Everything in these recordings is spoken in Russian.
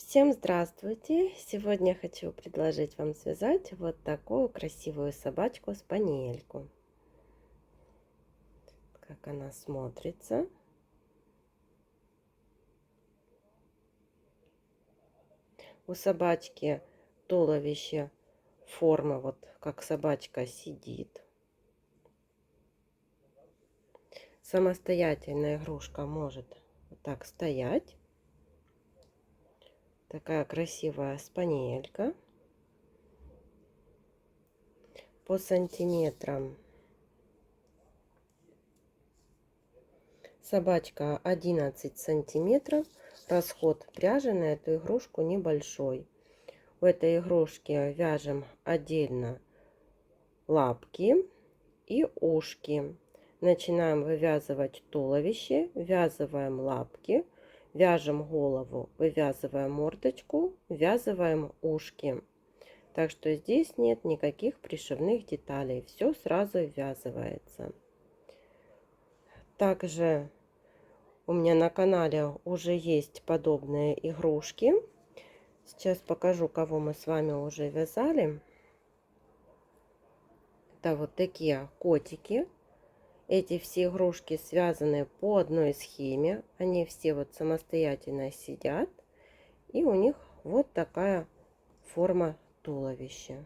Всем здравствуйте! Сегодня хочу предложить вам связать вот такую красивую собачку-спаниельку. Как она смотрится. У собачки туловище, форма вот как собачка сидит. Самостоятельная игрушка может вот так стоять. Такая красивая спаниелька. По сантиметрам собачка 11 сантиметров. Расход пряжи на эту игрушку небольшой. У этой игрушки вяжем отдельно лапки и ушки. Начинаем вывязывать туловище, ввязываем лапки, вяжем голову, вывязываем мордочку, ввязываем ушки. Так что здесь нет никаких пришивных деталей, все сразу ввязывается. Также у меня на канале уже есть подобные игрушки. Сейчас покажу, кого мы с вами уже вязали. Это вот такие котики. Эти все игрушки связаны по одной схеме. Они все вот самостоятельно сидят. И у них вот такая форма туловища.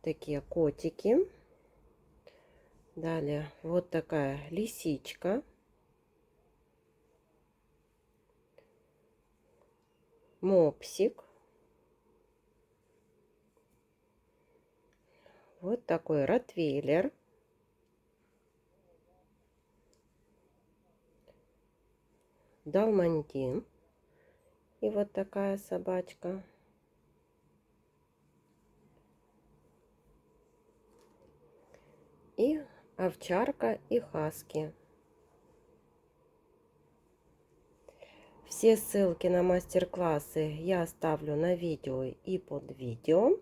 Такие котики. Далее вот такая лисичка. Мопсик. Вот такой ротвейлер. Далмантин. И вот такая собачка. И овчарка и хаски. Все ссылки на мастер-классы я оставлю на видео и под видео.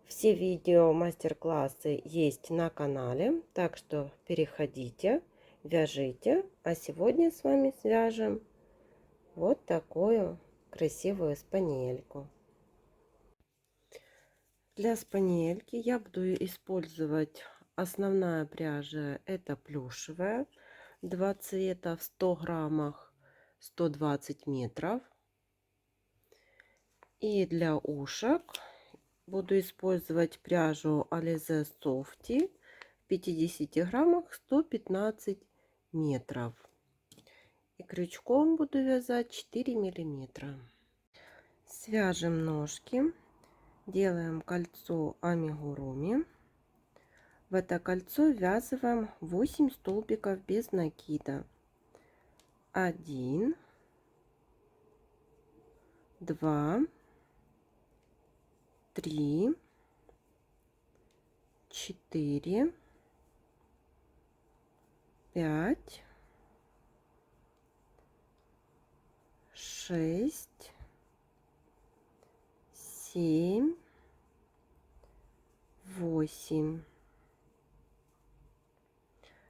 Все видео мастер-классы есть на канале, так что переходите, вяжите. А сегодня с вами свяжем вот такую красивую спаниельку. Для спаниельки я буду использовать основная пряжа, это плюшевая, 2 цвета в 100 граммах, 120 метров. И для ушек буду использовать пряжу Alize Softy в 50 граммах, 115 метров. И крючком буду вязать 4 миллиметра. Свяжем ножки. Делаем кольцо амигуруми. В это кольцо ввязываем 8 столбиков без накида. 1, 2, 3, 4, 5, 6, 7, 8.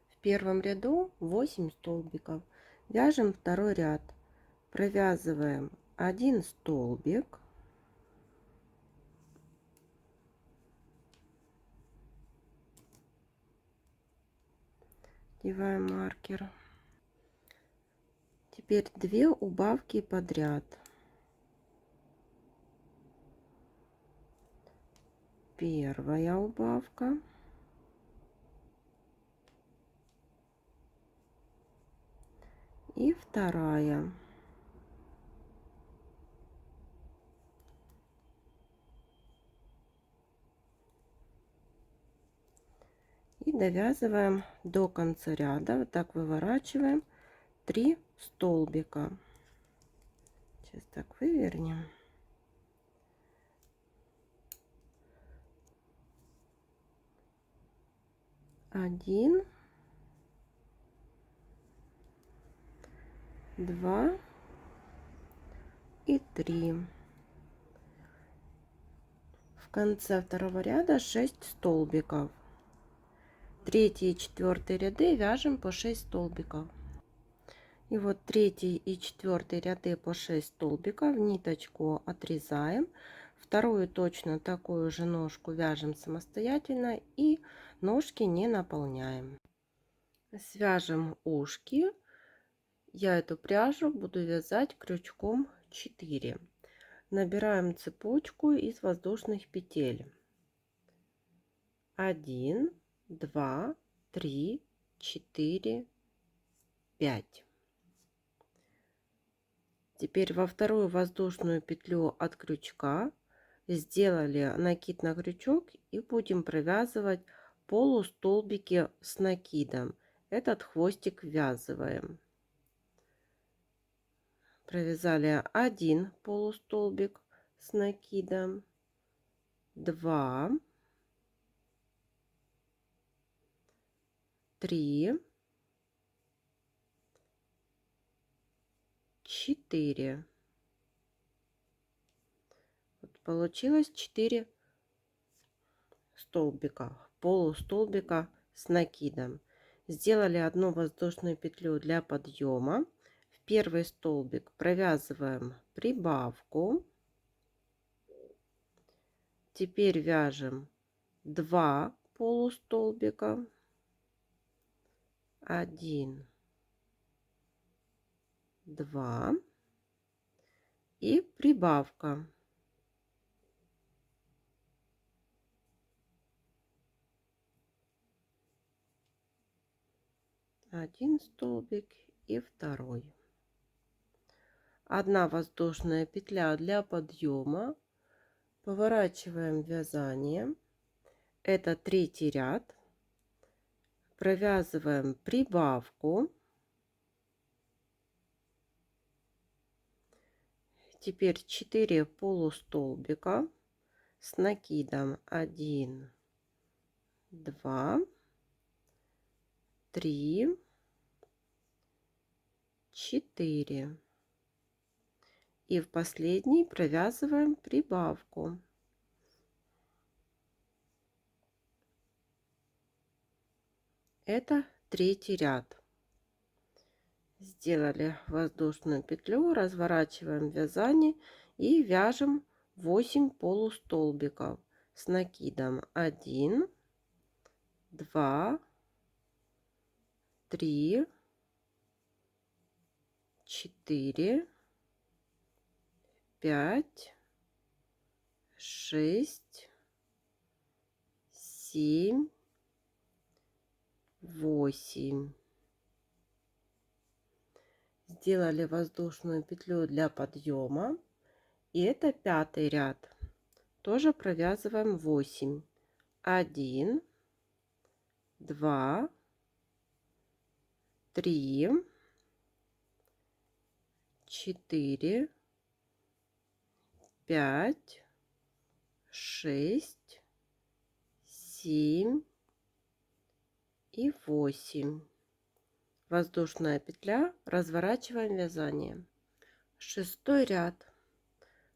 В первом ряду 8 столбиков. Вяжем второй ряд. Провязываем 1 столбик. Одеваем маркер. Теперь 2 убавки подряд. Первая убавка. И вторая. И довязываем до конца ряда. Вот так выворачиваем 3 столбика. Сейчас так вывернем. Один, 2 и 3. В конце второго ряда 6 столбиков. Третий и четвертый ряды вяжем по 6 столбиков. И вот третий и четвертый ряды по 6 столбиков, ниточку отрезаем, вторую точно такую же ножку вяжем самостоятельно и ножки не наполняем. Свяжем ушки. Я эту пряжу буду вязать крючком 4. Набираем цепочку из воздушных петель. 1, 2, 3, 4, 5. Теперь во вторую воздушную петлю от крючка сделали накид на крючок и будем провязывать полустолбики с накидом. Этот хвостик ввязываем. Провязали один полустолбик с накидом, 2, 3, 4. Вот получилось 4 столбика, полустолбика с накидом. Сделали одну воздушную петлю для подъема. В первый столбик провязываем прибавку. Теперь вяжем 2 полустолбика, 1, 2 и прибавка. Один столбик и второй. Одна воздушная петля для подъема. Поворачиваем вязание. Это третий ряд. Провязываем прибавку. Теперь 4 полустолбика с накидом 1, 2, 3, 4. И в последний провязываем прибавку. Это третий ряд. Сделали воздушную петлю, разворачиваем вязание и вяжем 8 полустолбиков с накидом 1, 2, 3, 4, 5, 6, 7, 8. Сделали воздушную петлю для подъема. И это пятый ряд. Тоже провязываем 8. 1, 2, 3, 4, 5, 6, 7 и 8. Воздушная петля, разворачиваем вязание. Шестой ряд.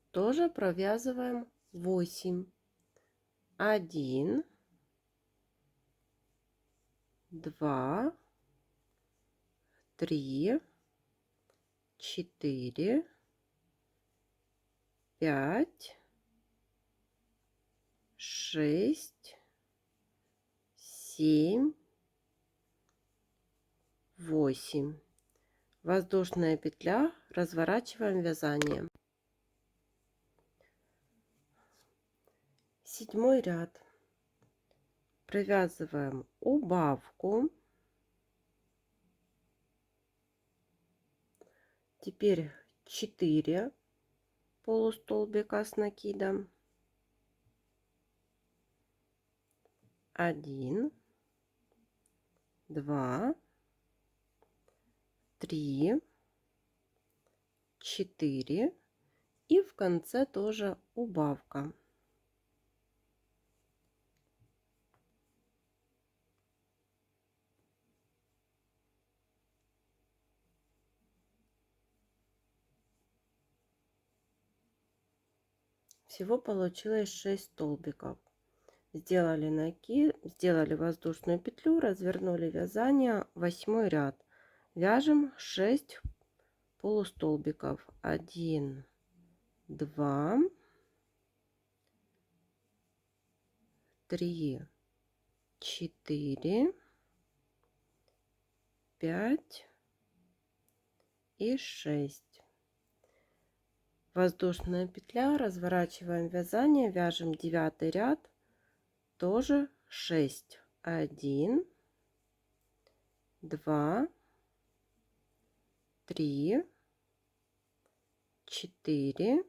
Тоже провязываем 8. 1, 2, 3, 4, 5, 6, 7, 8. Воздушная петля, разворачиваем вязание. Седьмой ряд. Провязываем убавку. Теперь 4 полустолбика с накидом. 1, 2, 3, 4 и в конце тоже убавка. Всего получилось 6 столбиков. Сделали накид, сделали воздушную петлю, развернули вязание, 8 ряд. вяжем 6 полустолбиков. 1, 2, 3, 4, 5 и 6. Воздушная петля, разворачиваем вязание, вяжем 9 ряд, тоже 6. 1, 2, 3, 4,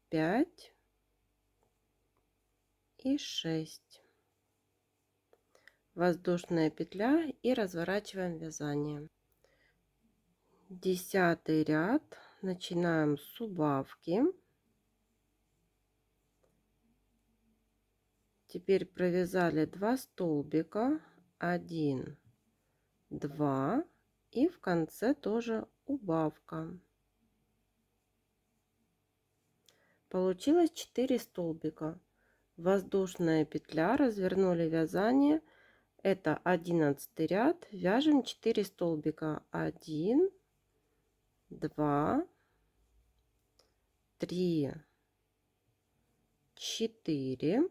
5 и 6. Воздушная петля и разворачиваем вязание. 10 ряд, начинаем с убавки. Теперь провязали 2 столбика, 1, 2 и в конце тоже убавка. Получилось 4 столбика. Воздушная петля, развернули вязание. Это 11 ряд, вяжем 4 столбика. 1, 2, 3, 4.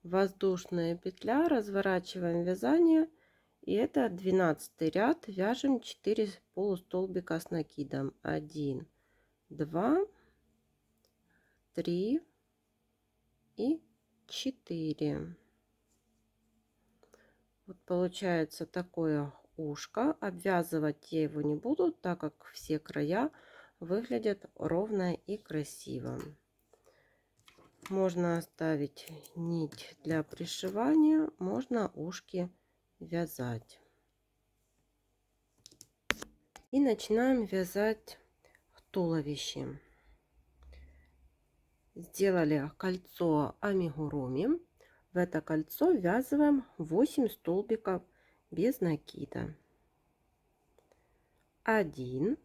Воздушная петля, разворачиваем вязание, и это 12 ряд, вяжем 4 полустолбика с накидом. 1, 2, 3 и 4. Вот получается такое ушко. Обвязывать я его не буду, так как все края выглядят ровно и красиво. Можно оставить нить для пришивания, можно ушки вязать. И начинаем вязать туловище. Сделали кольцо амигуруми. В это кольцо ввязываем 8 столбиков без накида. 1,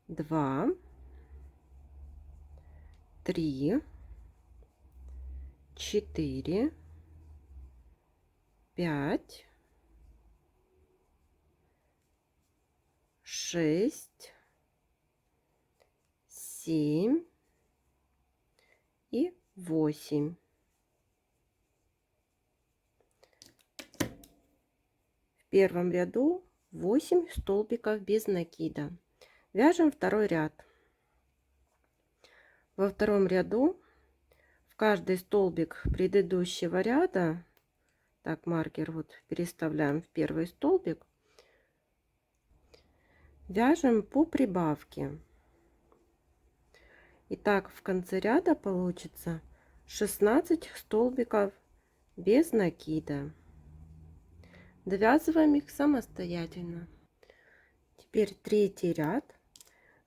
2, 3, 4, 5, 6, 7 и 8. В первом ряду 8 столбиков без накида. Вяжем второй ряд. Во втором ряду в каждый столбик предыдущего ряда, так, маркер вот переставляем в первый столбик, вяжем по прибавке. Итак, в конце ряда получится 16 столбиков без накида. Довязываем их самостоятельно. Теперь третий ряд.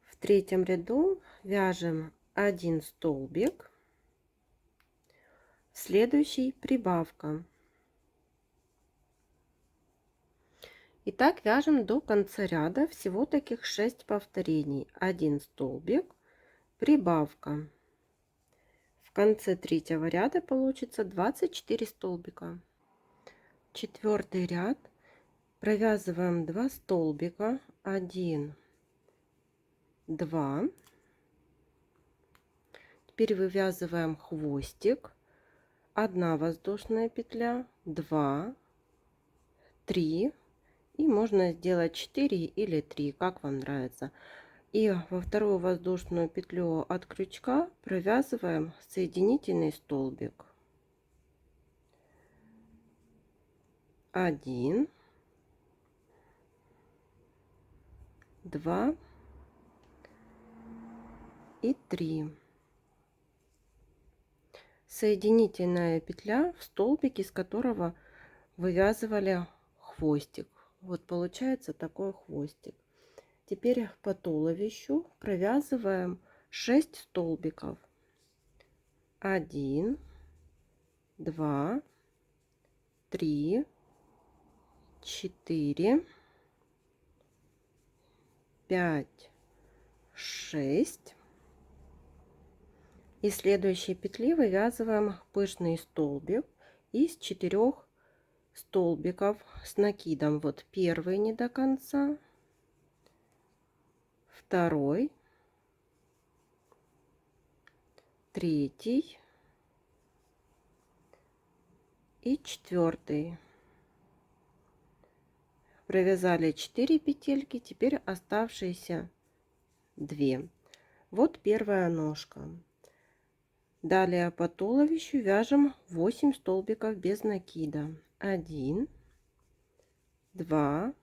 В третьем ряду вяжем 1 столбик, следующий прибавка. И так вяжем до конца ряда. Всего таких 6 повторений. 1 столбик, прибавка. В конце третьего ряда получится 24 столбика. Четвертый ряд. Провязываем 2 столбика. 1, 2. Теперь вывязываем хвостик. 1 воздушная петля, 2, 3. И можно сделать 4 или 3, как вам нравится. И во вторую воздушную петлю от крючка провязываем соединительный столбик. 1, 2 и 3. Соединительная петля в столбике, из которого вывязывали хвостик. Вот получается такой хвостик. Теперь по туловищу провязываем 6 столбиков. 1, 2, 3, 4, 5, 6. И следующей петли вывязываем пышный столбик из 4 столбиков с накидом. Вот первый не до конца, второй, третий и четвертый. Провязали 4 петельки, теперь оставшиеся 2. Вот первая ножка. Далее по туловищу вяжем 8 столбиков без накида. 1, 2,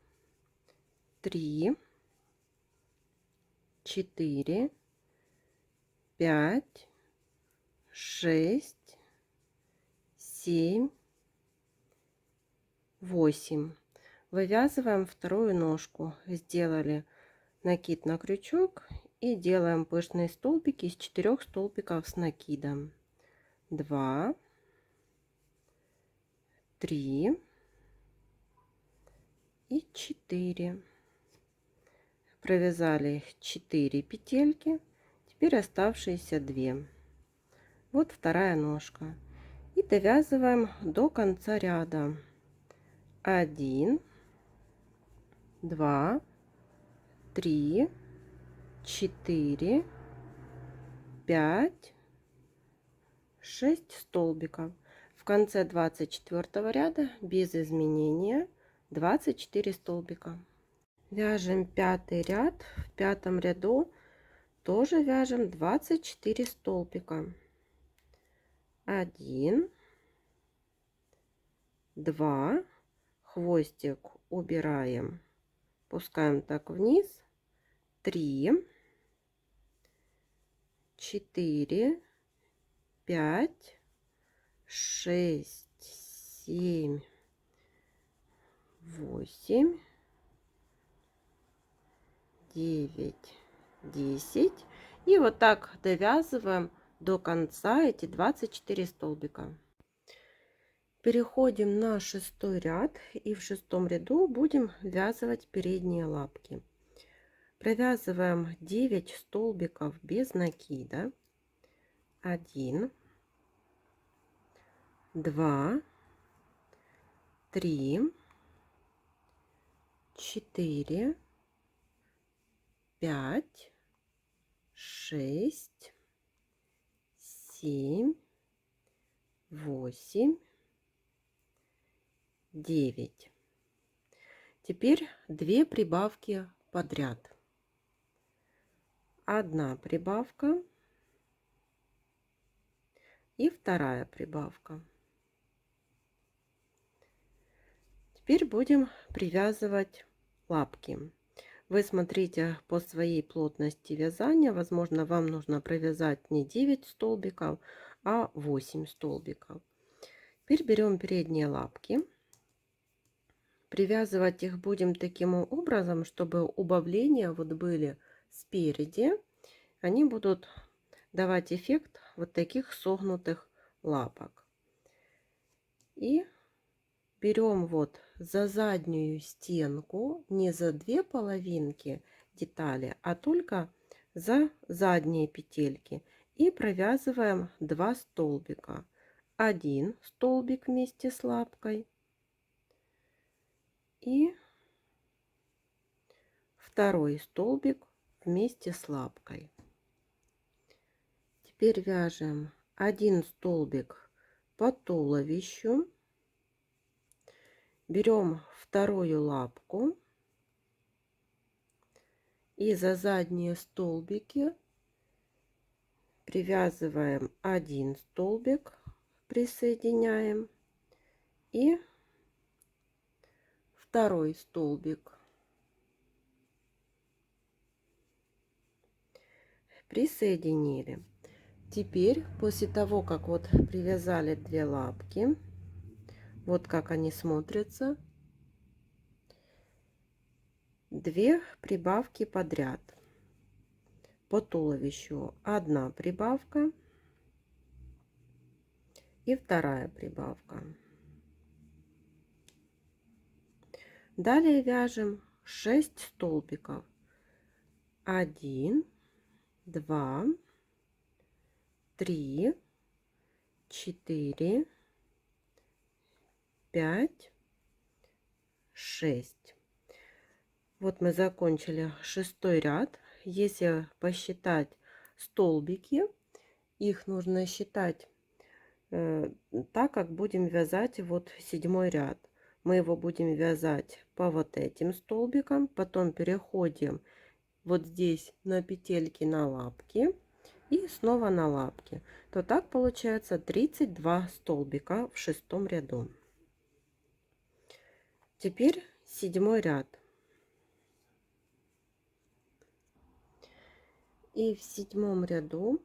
3, 4, 5, 6, 7, 8. Вывязываем вторую ножку. Сделали накид на крючок и делаем пышные столбики из 4 столбиков с накидом. 2, 3 и 4. Провязали 4 петельки. Теперь оставшиеся 2. Вот вторая ножка. И довязываем до конца ряда. 1, 2, 3, 4, 5, 6 столбиков. В конце 24 ряда без изменения 24 столбика. Вяжем 5 ряд. В 5 ряду тоже вяжем 24 столбика. 1, 2, хвостик убираем, пускаем так вниз. 3, 4, 5, 6, 7, 8, 9, 10. И вот так довязываем до конца эти 24 столбика. Переходим на 6 ряд, и в 6 ряду будем вязывать передние лапки. Провязываем 9 столбиков без накида. 1, 2, 3, 4, 5, 6, 7, 8, 9. Теперь 2 прибавки подряд. 1 прибавка и 2 прибавка. Теперь будем привязывать лапки. Вы смотрите по своей плотности вязания. Возможно, вам нужно провязать не 9 столбиков, а 8 столбиков. Теперь берем передние лапки. Привязывать их будем таким образом, чтобы убавления вот были спереди. Они будут давать эффект вот таких согнутых лапок. И берем вот за заднюю стенку, не за 2 половинки детали, а только за задние петельки. И провязываем 2 столбика. 1 столбик вместе с лапкой и 2 столбик вместе с лапкой. Теперь вяжем 1 столбик по туловищу. Берем 2 лапку и за задние столбики привязываем 1 столбик, присоединяем, и 2 столбик, присоединили. Теперь после того, как вот привязали 2 лапки, вот как они смотрятся, 2 прибавки подряд. По туловищу 1 прибавка и 2 прибавка. Далее вяжем 6 столбиков. 1, 2, 3, 4, 5, 6. Вот мы закончили 6 ряд. Если посчитать столбики, их нужно считать так, как будем вязать вот 7 ряд. Мы его будем вязать по вот этим столбикам, потом переходим вот здесь на петельки на лапки и снова на лапки. То так получается 32 столбика в 6 ряду. Теперь 7 ряд. И в 7 ряду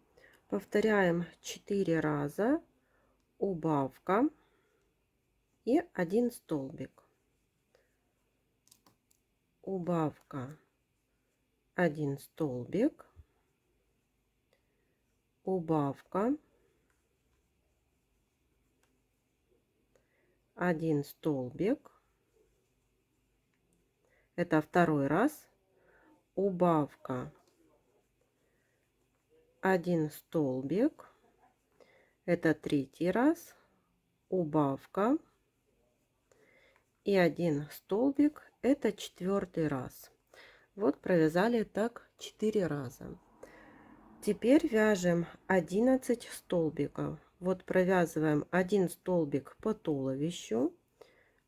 повторяем 4 раза убавка и 1 столбик. Убавка, 1 столбик, убавка, 1 столбик. Это второй раз. Убавка, 1 столбик. Это третий раз. Убавка и 1 столбик. Это четвертый раз. Вот провязали так 4 раза. Теперь вяжем 11 столбиков. Вот провязываем 1 столбик по туловищу,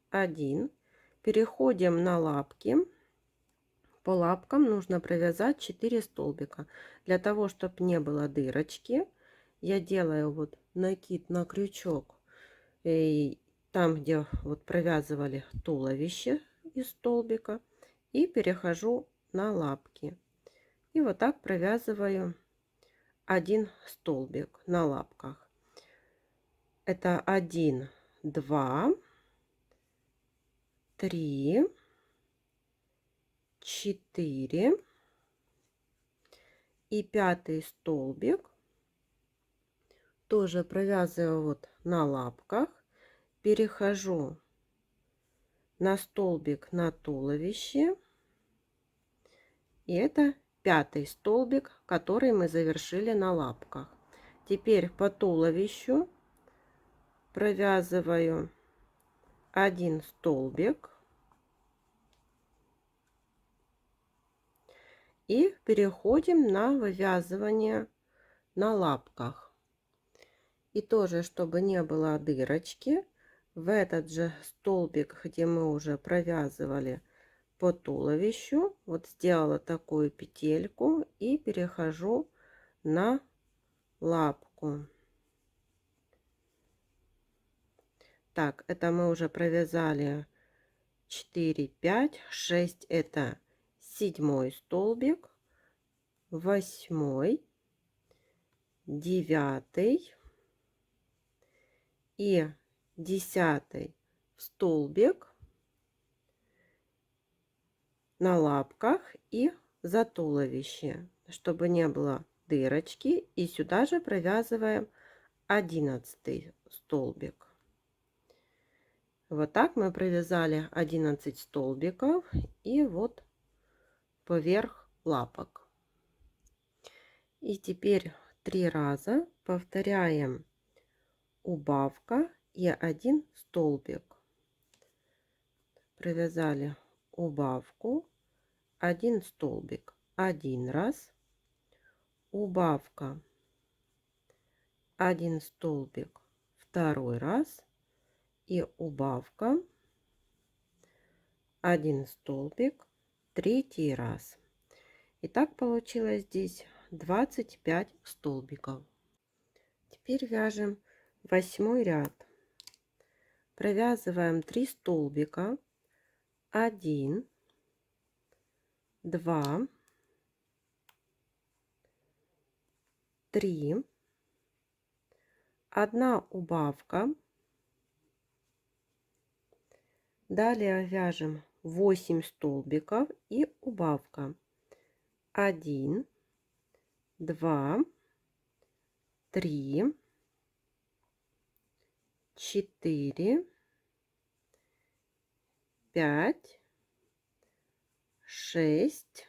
1. Переходим на лапки. По лапкам нужно провязать 4 столбика. Для того, чтобы не было дырочки, я делаю вот накид на крючок. И там, где вот провязывали туловище из столбика, и перехожу на лапки. И вот так провязываю 1 столбик на лапках. Это 1, 2, 3, 4 и 5 столбик тоже провязываю вот на лапках, перехожу на столбик на туловище, и это 5 столбик, который мы завершили на лапках. Теперь по туловищу провязываю 1 столбик и переходим на вывязывание на лапках. И тоже, чтобы не было дырочки, в этот же столбик, где мы уже провязывали по туловищу, вот сделала такую петельку и перехожу на лапку. Так, это мы уже провязали 4, 5, 6, это 7 столбик, 8, 9 и 10 столбик на лапках и за туловище, чтобы не было дырочки. И сюда же провязываем 11 столбик. Вот так мы провязали 11 столбиков и вот поверх лапок. И теперь 3 раза повторяем убавка и 1 столбик. Провязали убавку, 1 столбик 1 раз, убавка, 1 столбик второй раз и убавка, 1 столбик третий раз. И так получилось здесь 25 столбиков. Теперь вяжем 8 ряд. Провязываем 3 столбика, 1, 2, 3, 1 убавка. Далее вяжем 8 столбиков и убавка, 1, 2, 3, 4, 5, 6,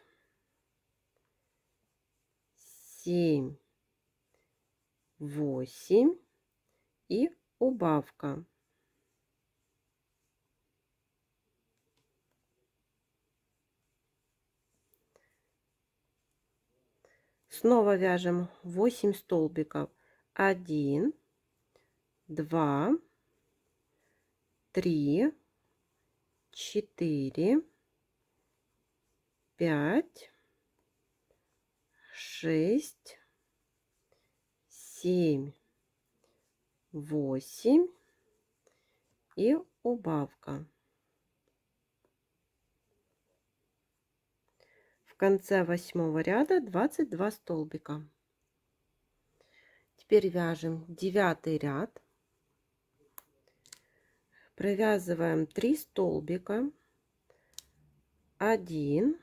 7, 8 и убавка. Снова вяжем 8 столбиков. 1, 2, 3, 4, 5, 6, 7, 8 и убавка. В конце 8 ряда 22 столбика. Теперь вяжем 9 ряд. Провязываем 3 столбика. 1,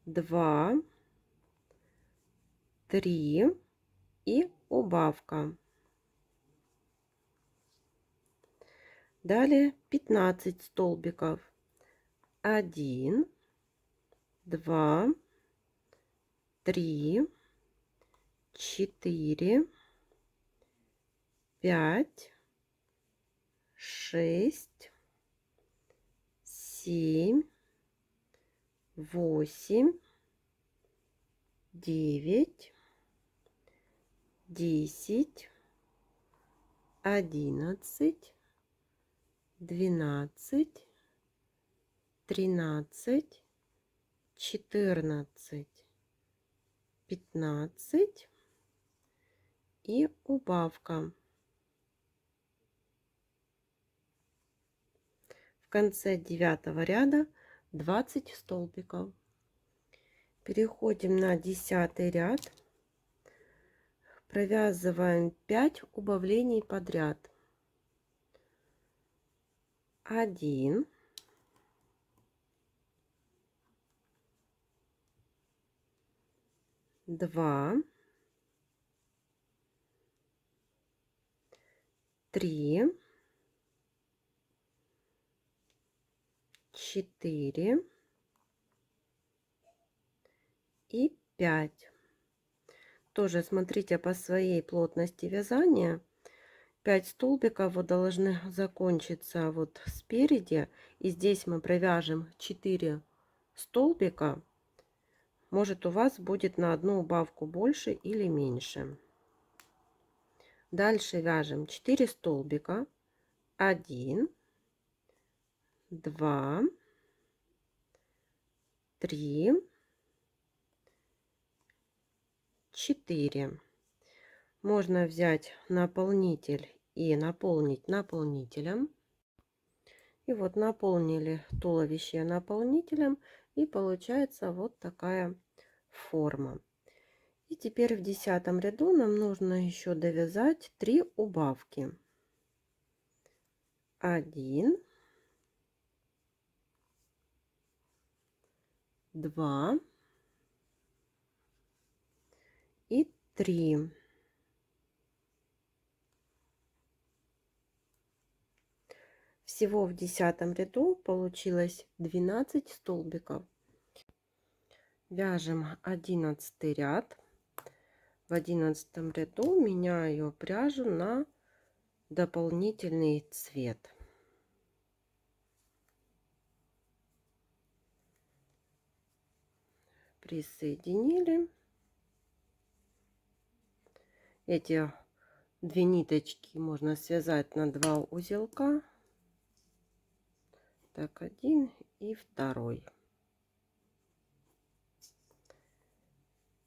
2, 3 и убавка. Далее 15 столбиков. 1, 2, 3, 4, 5, 6, 7, 8, 9, 10, 11, 12, 13, 14, 15 и убавка. В конце 9 ряда 20 столбиков. Переходим на 10 ряд. Провязываем 5 убавлений подряд. 1, 2, 3, 4 и 5. Тоже смотрите по своей плотности вязания. 5 столбиков вот должны закончиться вот спереди. И здесь мы провяжем 4 столбика. Может, у вас будет на одну убавку больше или меньше. Дальше вяжем 4 столбика. 1, 2, 3, 4. Можно взять наполнитель и наполнить наполнителем. И вот наполнили туловище наполнителем, и получается вот такая форма. И теперь в 10 ряду нам нужно еще довязать 3 убавки. 1, 2 и 3. Всего в 10 ряду получилось 12 столбиков. Вяжем 11 ряд. В 11 ряду меняю пряжу на дополнительный цвет. Присоединили. Эти 2 ниточки можно связать на 2 узелка. Так, один и второй.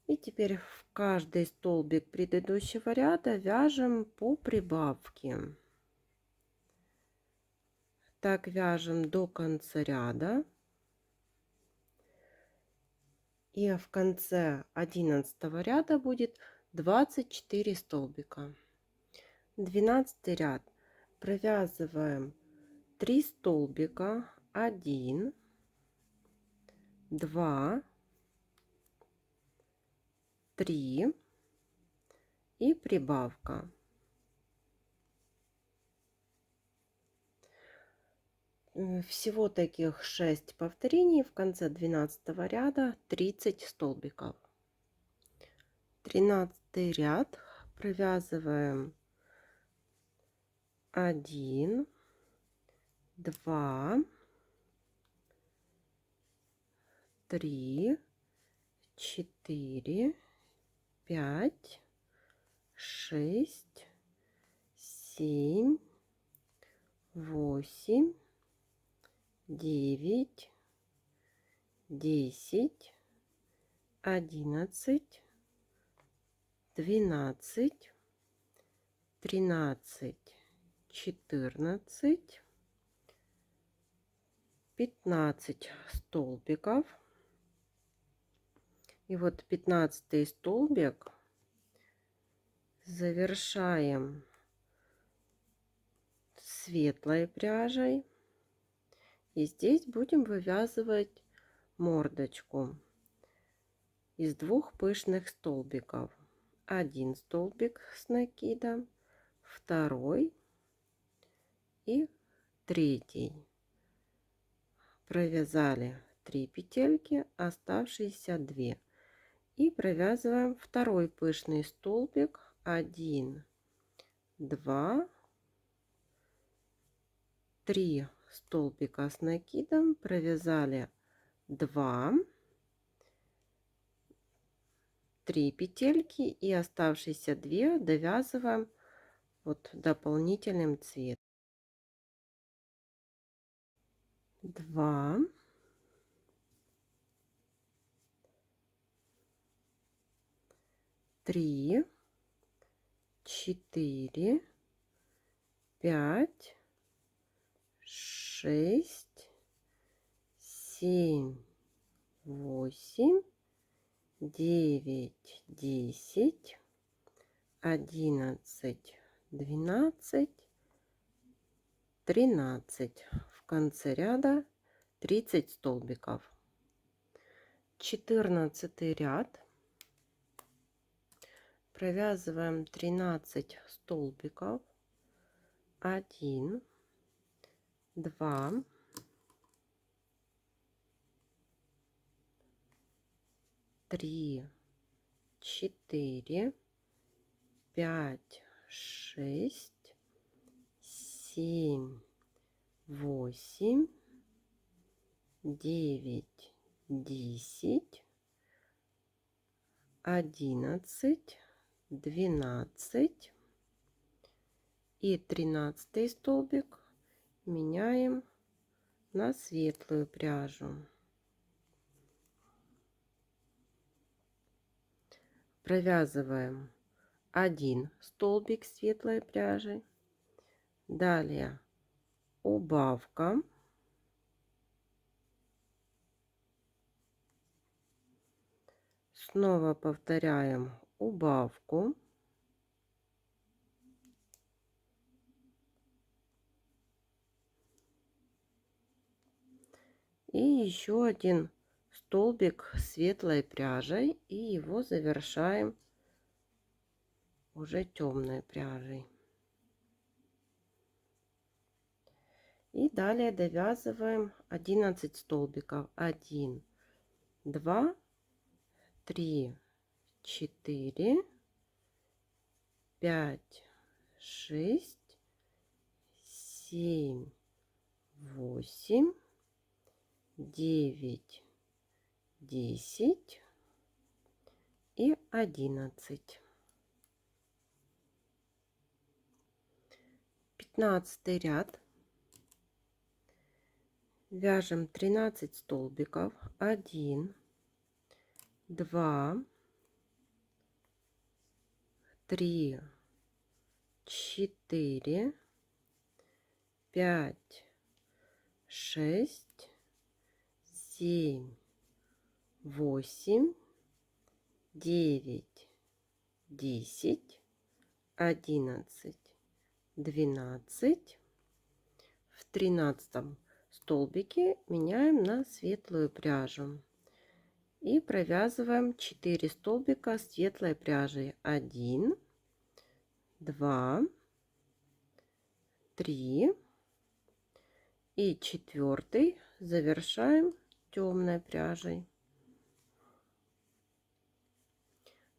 И теперь в каждый столбик предыдущего ряда вяжем по прибавке. Так вяжем до конца ряда. И в конце 11 ряда будет 24 столбика. 12 ряд. Провязываем 3 столбика. 1, 2, 3 и прибавка. Всего таких 6 повторений. В конце 12 ряда 30 столбиков. 13 ряд. Провязываем 1, 2, 3, 4, 5, 6, 7, 8, 9, 10, 11, 12, 13, 14, 15 столбиков. И вот 15 столбик завершаем светлой пряжей. И здесь будем вывязывать мордочку из двух пышных столбиков. Один столбик с накидом, второй и третий. Провязали 3 петельки, оставшиеся 2. И провязываем второй пышный столбик. 1, 2, 3 столбика с накидом, провязали 2, 3 петельки и оставшиеся 2 довязываем вот дополнительным цветом. 2, 3, 4, 5, 6, 7, 8, 9, 10, 11, 12, 13. В конце ряда 30 столбиков. 14 ряд. Провязываем 13 столбиков. 1, 2, 3, 4, 5, 6, 7, 8, 9, 10, 11, 12 и 13 столбик меняем на светлую пряжу. Провязываем 1 столбик светлой пряжи. Далее убавка. Снова повторяем убавку. И еще один столбик светлой пряжей, и его завершаем уже темной пряжей. И далее довязываем 11 столбиков. 1, 2, 3, 4, 5, 6, 7, 8, 9, 10 и 11. 15 ряд. Вяжем 13 столбиков. 1, 2, 3, 4, 5, 6, 7, 8, 9, 10, 11, 12. В 13 столбике меняем на светлую пряжу и провязываем 4 столбика светлой пряжи. 1, 2, 3 и 4 завершаем темной пряжей.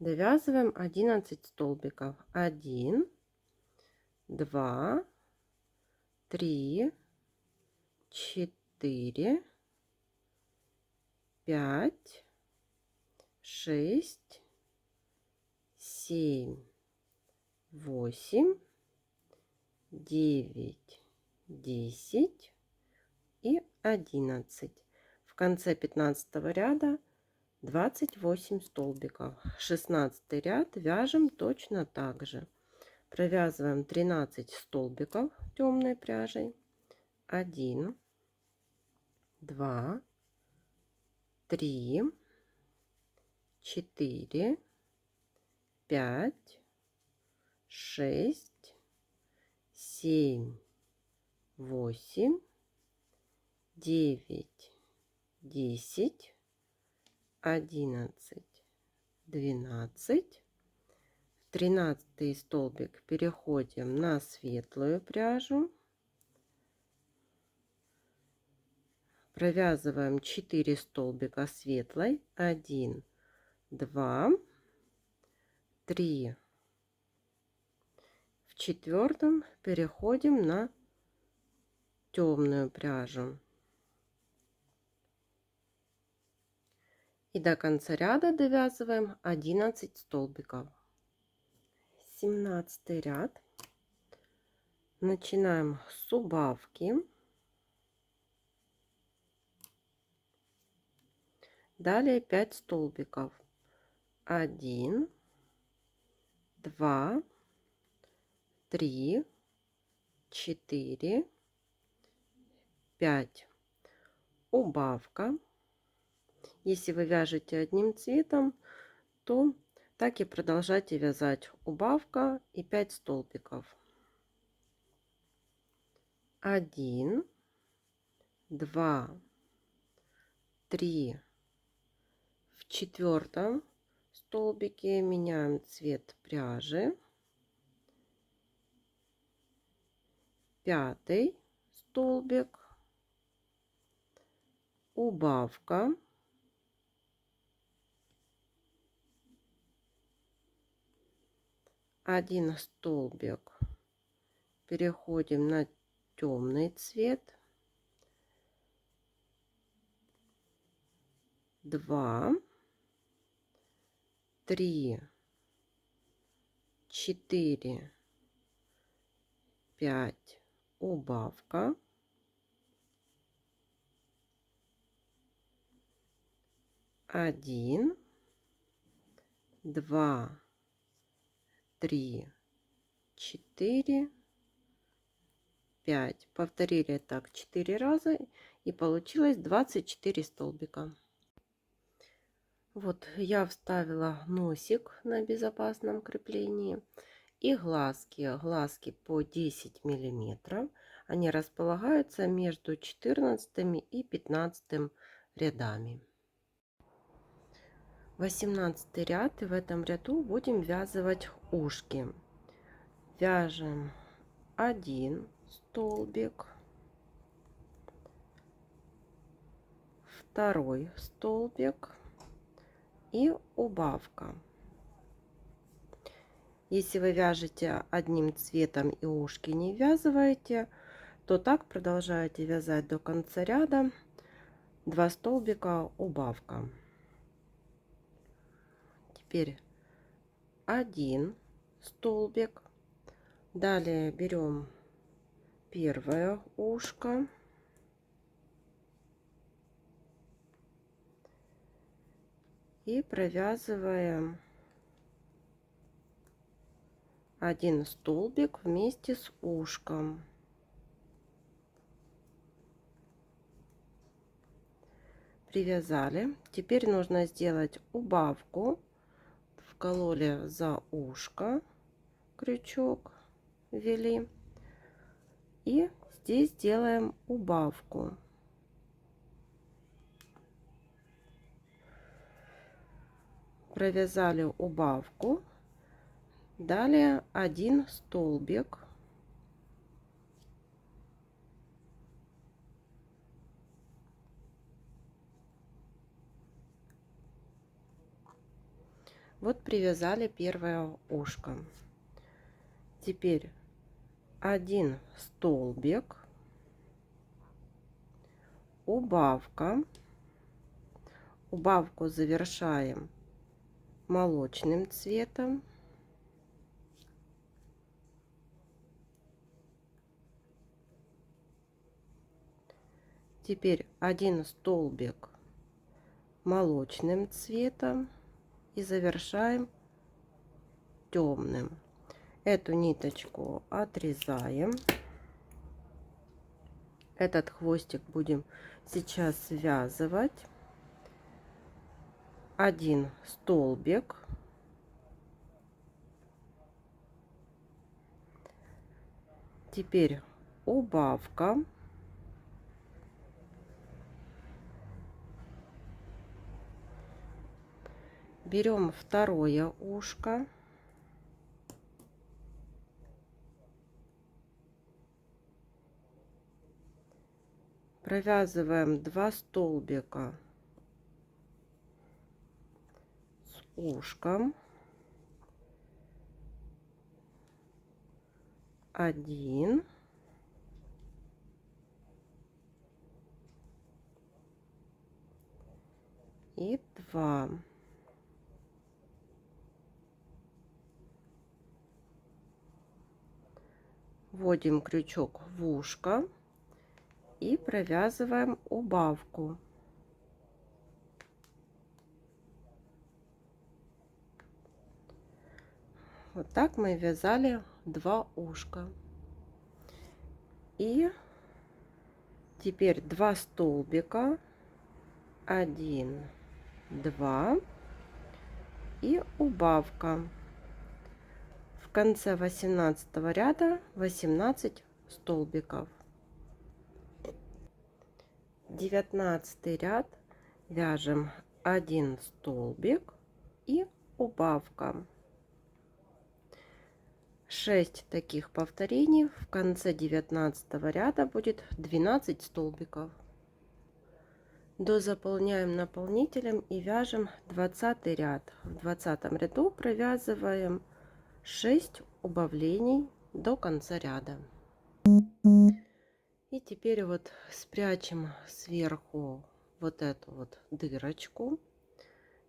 Довязываем 11 столбиков. 1, 2, 3, 4, 5, 6, 7, 8, 9, 10 и 11. В конце 15 ряда 28 столбиков. 16 ряд вяжем точно так же. Провязываем 13 столбиков темной пряжей. 1, 2, 3, 4, 5, 6, 7, 8, 9, 10, 11, 12. В 13 столбик переходим на светлую пряжу. Провязываем 4 столбика светлой. 1, 2, 3. В 4 переходим на темную пряжу. И до конца ряда довязываем 11 столбиков. 17 ряд. Начинаем с убавки. Далее 5 столбиков. 1, 2, 3, 4, 5. Убавка. Если вы вяжете одним цветом, то так и продолжайте вязать. Убавка и 5 столбиков. 1, 2, 3. В 4 столбике меняем цвет пряжи. 5 столбик. Убавка. 1 столбик. Переходим на темный цвет. 2, 3, 4, 5. Убавка. 1, 2, 3, 4, 5. Повторили так 4 раза и получилось 24 столбика. Вот я вставила носик на безопасном креплении и глазки. Глазки по 10 миллиметров. Они располагаются между 14 и 15 рядами. 18 ряд, и в этом ряду будем вязывать ушки. Вяжем 1 столбик, 2 столбик и убавка. Если вы вяжете одним цветом и ушки не ввязываете, то так продолжаете вязать до конца ряда. 2 столбика убавка. Теперь 1 столбик. Далее берем первое ушко. И провязываем 1 столбик вместе с ушком. Привязали. Теперь нужно сделать убавку. Вкололи за ушко, крючок ввели, и здесь делаем убавку. Провязали убавку. Далее 1 столбик. Вот привязали первое ушко. Теперь 1 столбик, убавка. Убавку завершаем молочным цветом. Теперь один столбик молочным цветом и завершаем темным. Эту ниточку отрезаем. Этот хвостик будем сейчас связывать. Один столбик. Теперь убавка. Берем второе ушко. Провязываем 2 столбика с ушком. 1 и 2. Вводим крючок в ушко и провязываем убавку. Вот так мы вязали 2 ушка. И теперь 2 столбика, 1, 2 и убавка. В конце 18 ряда 18 столбиков. 19 ряд вяжем 1 столбик и убавка. 6 таких повторений. В конце 19 ряда будет 12 столбиков. Дозаполняем наполнителем и вяжем 20 ряд. В 20 ряду провязываем 6 убавлений до конца ряда. И теперь вот спрячем сверху вот эту вот дырочку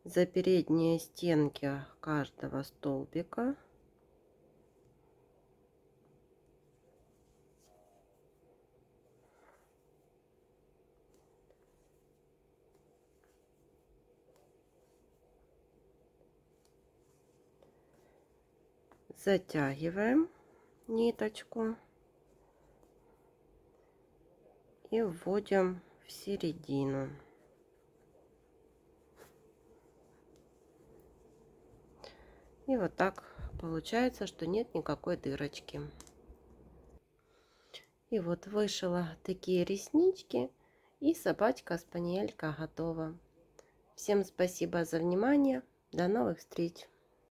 за передние стенки каждого столбика. Затягиваем ниточку и вводим в середину. И вот так получается, что нет никакой дырочки. И вот вышила такие реснички, и собачка-спаниелька готова. Всем спасибо за внимание. До новых встреч!